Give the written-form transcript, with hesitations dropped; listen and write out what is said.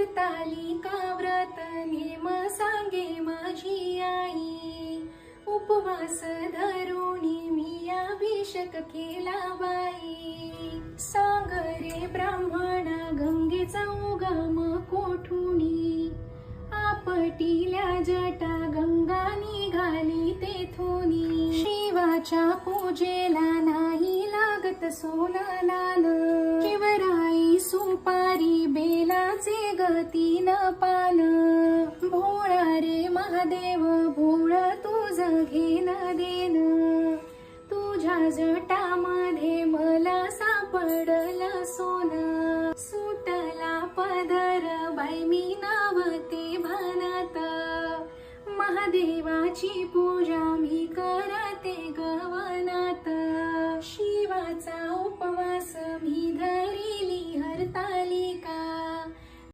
हरतालिका व्रत नेम सांगे माझी आई, उपवास धरुणी मी अभिषेक केला बाई। सांग रे ब्राह्मणा गंगेचा उगम कोठुनी, आपटिल्या जटा गंगा निघाली तेथुनी। शिवाच्या पूजेला नाही लागत सोन लाल, शिवराई सुपारी बेलाचे गतीन पान। भोळा रे महादेव भोळ तुझं घेन देन, तुझ्या जटामध्ये मला सापडलं सोन। सुटला पदर बाई मी नावते भानात, महादेवाची पूजा मी करते गवनात। शिवाचा उपवास